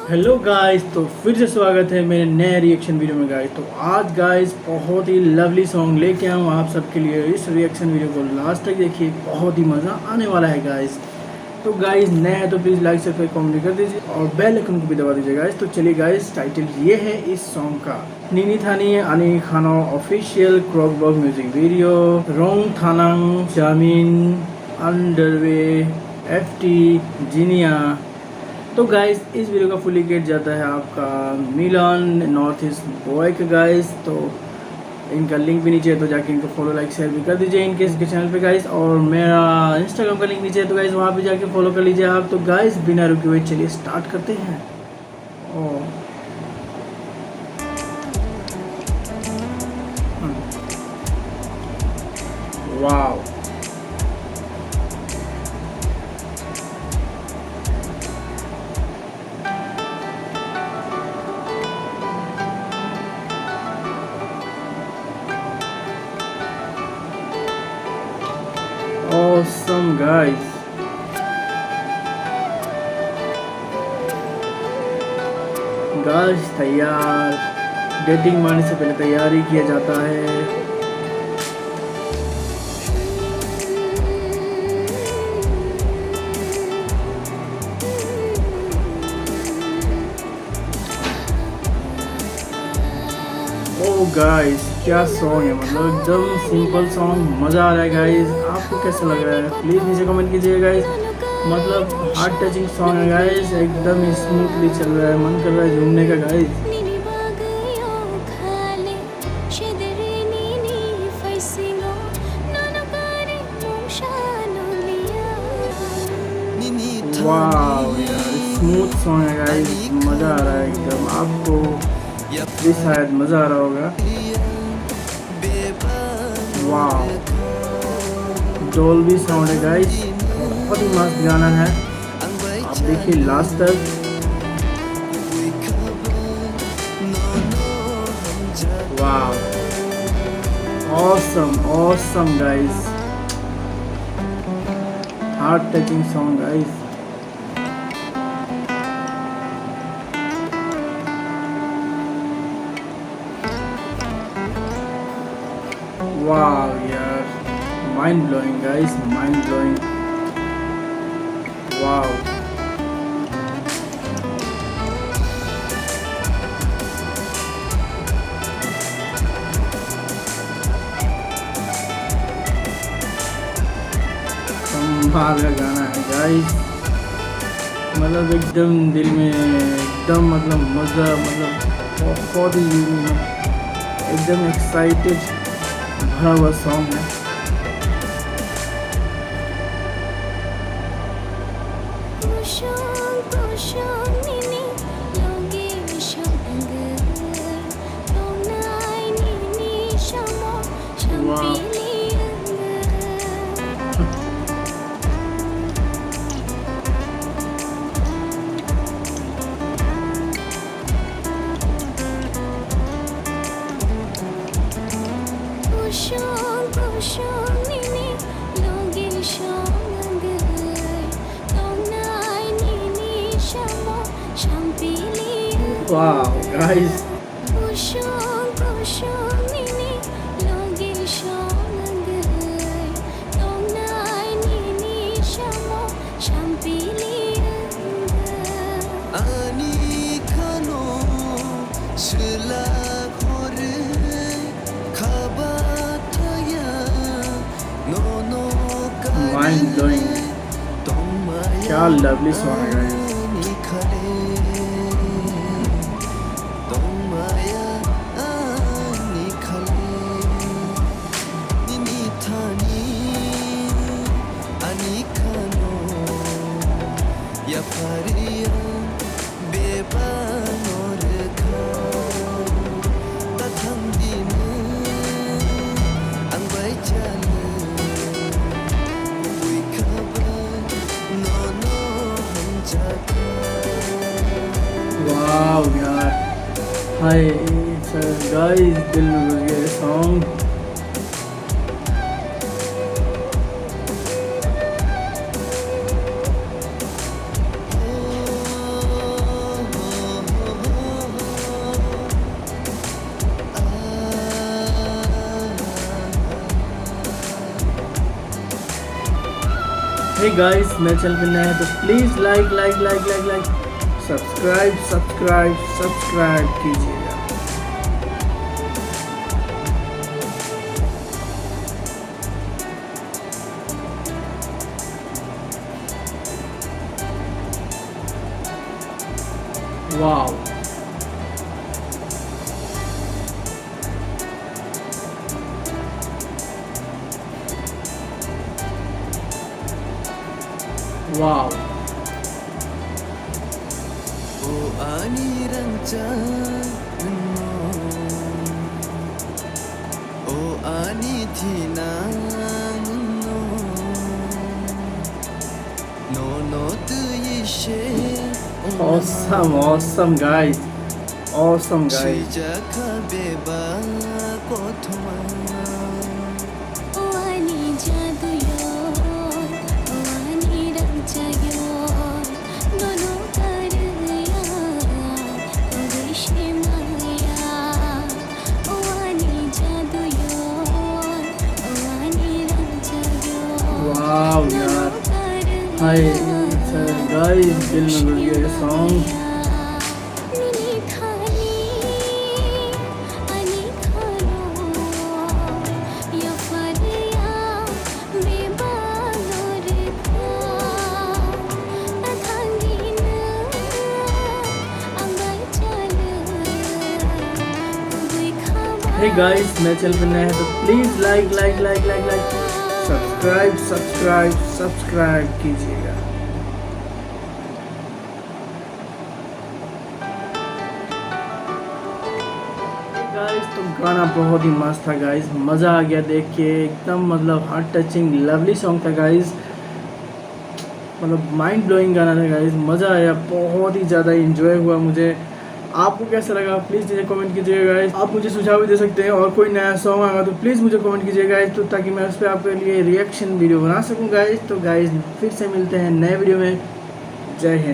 Hello guys, तो फिर से स्वागत है मेरे नए रिएक्शन वीडियो में गाइस। तो आज गाइस बहुत ही लवली सॉन्ग लेके आया हूँ आप सबके लिए। इस रिएक्शन वीडियो को लास्ट तक देखिए, बहुत ही मज़ा आने वाला है गाइस। तो गाइस नए हैं तो प्लीज़ लाइक सब्सक्राइब कमेंट कर दीजिए और बेल आइकन को भी दबा दीजिए गाइस। तो चलिए गाइस, टाइटल ये है इस सॉन्ग का, नीनी थानी अनी खानो ऑफिशियल क्रॉकबॉग म्यूजिक वीडियो, रोंग थानांग जामिन अंडरवे FT जीनिया। तो गाइस इस वीडियो का फुल गेट जाता है आपका मिलान नॉर्थ ईस्ट बॉय का गाइस। तो इनका लिंक भी नीचे है, तो जाके इनको फॉलो लाइक शेयर भी कर दीजिए इनके इसके चैनल पे गाइस। और मेरा इंस्टाग्राम का लिंक नीचे है, तो गाइस वहाँ पे जाके फॉलो कर लीजिए आप। तो गाइस बिना रुके हुए चलिए स्टार्ट करते हैं। Wow, awesome guys। गाइस तैयार, डेटिंग मारने से पहले तैयारी किया जाता है। ओ गाइस क्या सॉन्ग है, मतलब एकदम सिंपल सॉन्ग, मज़ा आ रहा है गाइस। आपको कैसा लग रहा है प्लीज़ नीचे कमेंट कीजिए गाइस। मतलब हार्ट टचिंग सॉन्ग है गाइस, एकदम स्मूथली चल रहा है, मन कर रहा है झूमने का गाइस। वाह यार, स्मूथ सॉन्ग है गाइस, मज़ा आ रहा है एकदम। आपको भी शायद मज़ा आ रहा होगा। वाह, डोल्बी साउंड है गाइस, बहुत ही मस्त गाना है, आप देखिए लास्ट तक। वाह, awesome awesome guys, heart touching song guys. वाह यार, mind blowing guys, mind blowing. वाह, कमाल का गाना है गाइस, मतलब एकदम दिल में एकदम मतलब मज़ा, मतलब बहुत ही एकदम एक्साइटेड भरा हुआ सॉन्ग है। Wow, guys. Mind blowing. क्या lovely song है guys. वाह यार, हाय सर। गाइस दिल में घुस गया ये सॉन्ग। हे गाइस मेरे चैनल पे नए हैं तो प्लीज़ लाइक सब्सक्राइब कीजिएगा। Wow wow O anirang no O anithinang no tu ishe awesome guys Shijaka beba kothuma wow यार हाय गाइस दिल में घुस गया ये सॉन्ग। हे गाइस मेरे चैनल पे नए हैं तो प्लीज़ लाइक सब्सक्राइब कीजिएगा। गाइस तो गाना बहुत ही मस्त था गाइस, मज़ा आ गया देख के, एकदम मतलब हार्ट टचिंग लवली सॉन्ग था गाइस, मतलब माइंड ब्लोइंग गाना था गाइस, मज़ा आया, बहुत ही ज़्यादा एंजॉय हुआ मुझे। आपको कैसा लगा प्लीज़ मुझे कमेंट कीजिएगा गाइस। आप मुझे सुझाव भी दे सकते हैं और कोई नया सॉन्ग आएगा तो प्लीज़ मुझे कमेंट कीजिएगा गाइस, तो ताकि मैं उस पर आपके लिए रिएक्शन वीडियो बना सकूं गाइस। तो गाइस फिर से मिलते हैं नए वीडियो में। जय हिंद।